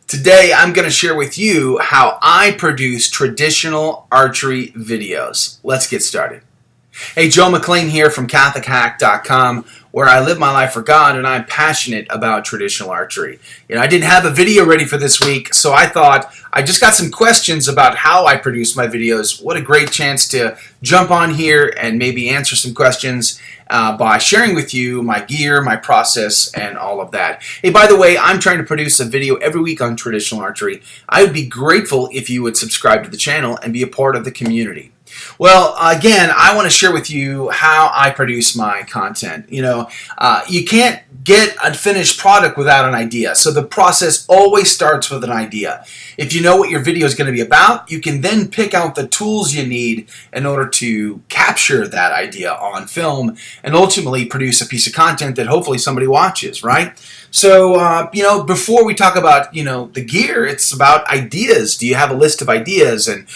Today I'm going to share with you how I produce traditional archery videos. Let's get started. Hey, Joe McLean here from CatholicHack.com, where I live my life for God and I'm passionate about traditional archery. I didn't have a video ready for this week, so I thought I just got some questions about how I produce my videos. What a great chance to jump on here and maybe answer some questions by sharing with you my gear, my process, and all of that. Hey, by the way, I'm trying to produce a video every week on traditional archery. I would be grateful if you would subscribe to the channel and be a part of the community. Well, again, I want to share with you how I produce my content. You can't get a finished product without an idea. So the process always starts with an idea. If you know what your video is going to be about, you can then pick out the tools you need in order to capture that idea on film and ultimately produce a piece of content that hopefully somebody watches, right? So, before we talk about, the gear, it's about ideas. Do you have a list of ideas? And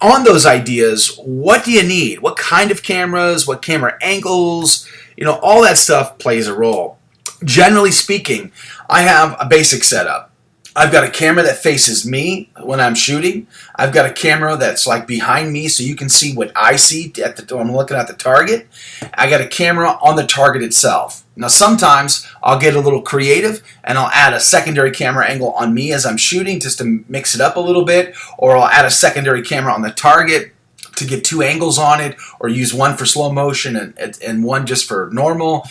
on those ideas, what do you need? What kind of cameras? What camera angles? All that stuff plays a role. Generally speaking, I have a basic setup. I've got a camera that faces me when I'm shooting. I've got a camera that's like behind me so you can see what I see when I'm looking at the target. I got a camera on the target itself. Now sometimes I'll get a little creative and I'll add a secondary camera angle on me as I'm shooting just to mix it up a little bit, or I'll add a secondary camera on the target to get two angles on it, or use one for slow motion and one just for normal.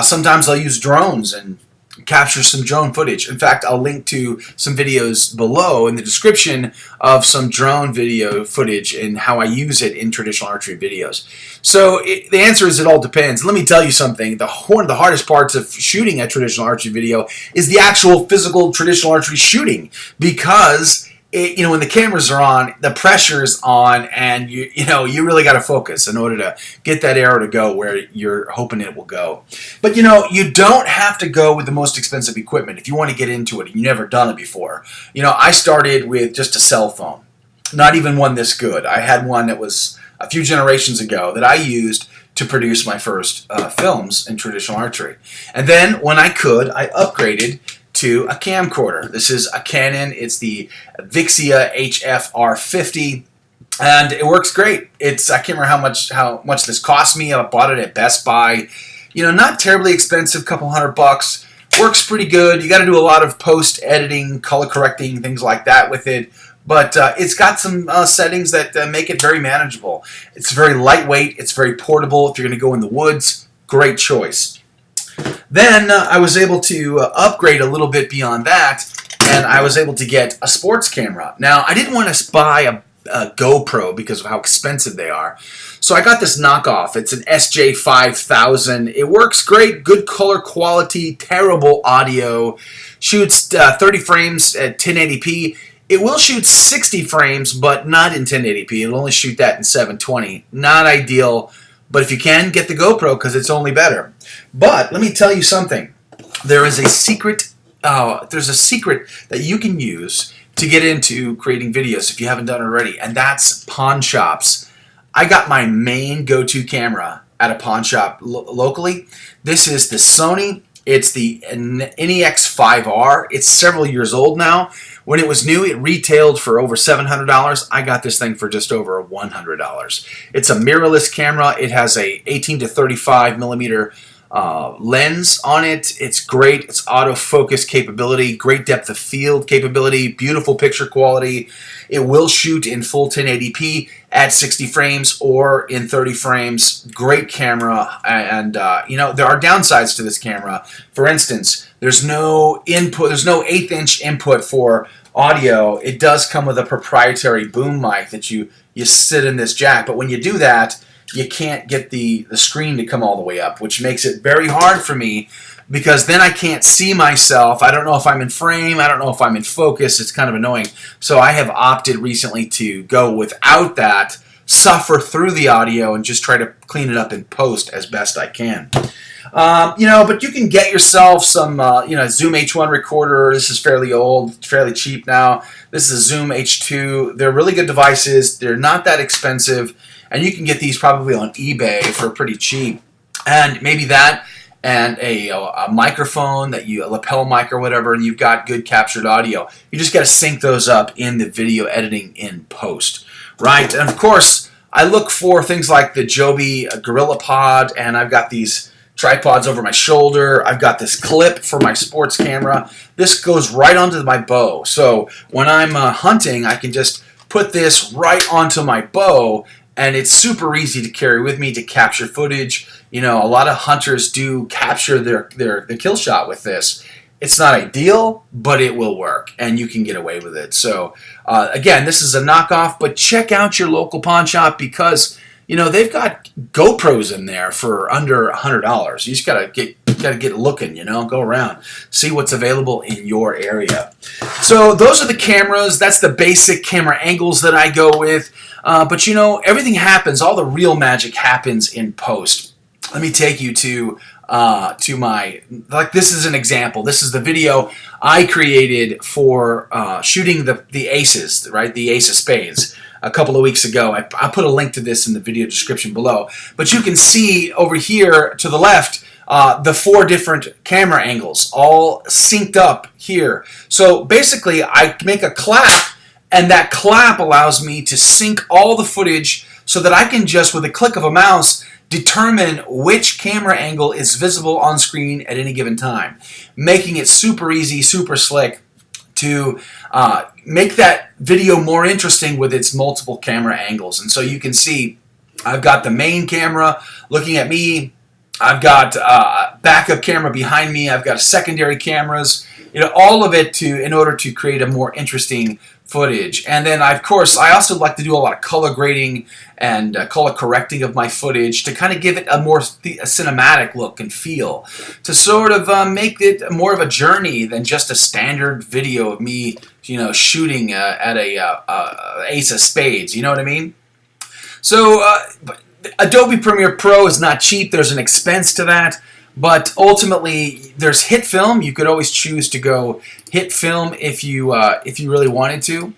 Sometimes I'll use drones and capture some drone footage. In fact, I'll link to some videos below in the description of some drone video footage and how I use it in traditional archery videos. So the answer is it all depends. Let me tell you something. One of the hardest parts of shooting a traditional archery video is the actual physical traditional archery shooting, because when the cameras are on, the pressure's on, and you really got to focus in order to get that arrow to go where you're hoping it will go. But you don't have to go with the most expensive equipment if you want to get into it and you've never done it before. I started with just a cell phone, not even one this good. I had one that was a few generations ago that I used to produce my first films in traditional archery. And then when I could, I upgraded to a camcorder. This is a Canon. It's the Vixia HF-R50, and it works great. I can't remember how much this cost me. I bought it at Best Buy. Not terribly expensive, couple $100. Works pretty good. You got to do a lot of post editing, color correcting, things like that with it. But it's got some settings that make it very manageable. It's very lightweight. It's very portable. If you're going to go in the woods, great choice. Then I was able to upgrade a little bit beyond that, and I was able to get a sports camera. Now, I didn't want to buy a GoPro because of how expensive they are, so I got this knockoff. It's an SJ5000. It works great, good color quality, terrible audio, shoots 30 frames at 1080p. It will shoot 60 frames, but not in 1080p. It'll only shoot that in 720. Not ideal. But if you can, get the GoPro because it's only better. But let me tell you something. There is a secret. There's a secret that you can use to get into creating videos if you haven't done it already, and that's pawn shops. I got my main go-to camera at a pawn shop locally. This is the Sony. It's the NEX5R. It's several years old now. When it was new, it retailed for over $700. I got this thing for just over $100. It's a mirrorless camera. It has a 18 to 35 millimeter lens on it. It's great. It's autofocus capability, great depth of field capability, beautiful picture quality. It will shoot in full 1080p at 60 frames or in 30 frames. Great camera, and there are downsides to this camera. For instance, there's no input. There's no 1/8 inch input for audio. It does come with a proprietary boom mic that you sit in this jack, but when you do that, you can't get the screen to come all the way up, which makes it very hard for me because then I can't see myself. I don't know if I'm in frame. I don't know if I'm in focus. It's kind of annoying. So I have opted recently to go without that, suffer through the audio, and just try to clean it up in post as best I can. But you can get yourself some, Zoom H1 recorder. This is fairly old, fairly cheap now. This is a Zoom H2. They're really good devices. They're not that expensive, and you can get these probably on eBay for pretty cheap. And maybe that and a microphone a lapel mic or whatever, and you've got good captured audio. You just got to sync those up in the video editing in post, right? And of course, I look for things like the Joby Gorilla Pod, and I've got these tripods over my shoulder. I've got this clip for my sports camera. This goes right onto my bow. So when I'm hunting, I can just put this right onto my bow, and it's super easy to carry with me to capture footage. You know, a lot of hunters do capture their kill shot with this. It's not ideal, but it will work, and you can get away with it. So, again, this is a knockoff, but check out your local pawn shop because, you know, they've got GoPros in there for under $100. You just gotta get looking, you know, go around, see what's available in your area. So those are the cameras. That's the basic camera angles that I go with. But you know, everything happens. All the real magic happens in post. Let me take you to my, like, this is an example. This is the video I created for shooting the aces, right? The ace of spades a couple of weeks ago. I put a link to this in the video description below. But you can see over here to the left the 4 different camera angles all synced up here. So basically I make a clap, and that clap allows me to sync all the footage so that I can just, with a click of a mouse, determine which camera angle is visible on screen at any given time, making it super easy, super slick to make that video more interesting with its multiple camera angles. And so you can see I've got the main camera looking at me. I've got a backup camera behind me. I've got secondary cameras, you know, all of it in order to create a more interesting footage. And then, of course, I also like to do a lot of color grading and color correcting of my footage to kind of give it a more cinematic look and feel, to sort of make it more of a journey than just a standard video of me, you know, shooting at a ace of spades. You know what I mean? So Adobe Premiere Pro is not cheap. There's an expense to that. But ultimately, there's hit film. You could always choose to go hit film if you really wanted to,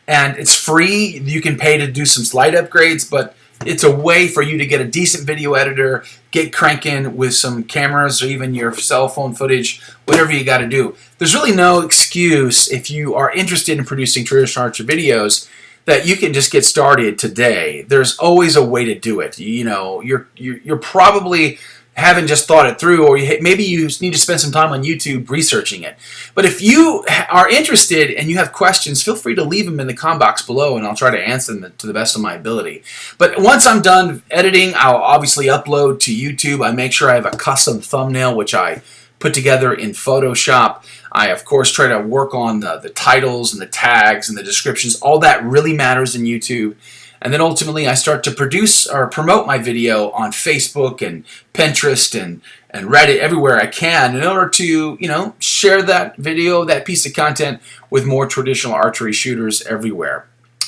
and it's free. You can pay to do some slight upgrades, but it's a way for you to get a decent video editor, get cranking with some cameras or even your cell phone footage, whatever you got to do. There's really no excuse if you are interested in producing traditional archery videos that you can just get started today. There's always a way to do it. You know, you're probably haven't just thought it through, or maybe you need to spend some time on YouTube researching it. But if you are interested and you have questions, feel free to leave them in the comment box below, and I'll try to answer them to the best of my ability. But once I'm done editing, I'll obviously upload to YouTube. I make sure I have a custom thumbnail, which I put together in Photoshop. I, of course, try to work on the titles and the tags and the descriptions. All that really matters in YouTube. And then ultimately I start to produce or promote my video on Facebook and Pinterest and Reddit, everywhere I can, in order to, you know, share that video, that piece of content with more traditional archery shooters everywhere.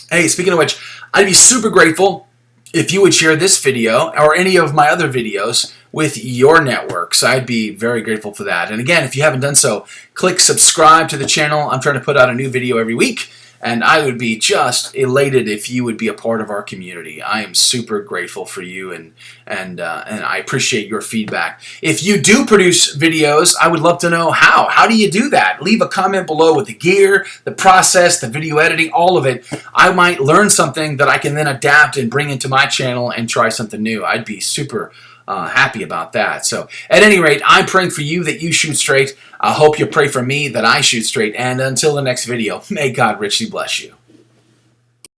Hey, speaking of which, I'd be super grateful if you would share this video or any of my other videos with your networks. I'd be very grateful for that. And again, if you haven't done so, click subscribe to the channel. I'm trying to put out a new video every week. And I would be just elated if you would be a part of our community. I am super grateful for you, and I appreciate your feedback. If you do produce videos, I would love to know how. How do you do that? Leave a comment below with the gear, the process, the video editing, all of it. I might learn something that I can then adapt and bring into my channel and try something new. I'd be super happy about that. So at any rate, I'm praying for you that you shoot straight. I hope you pray for me that I shoot straight. And until the next video, may God richly bless you.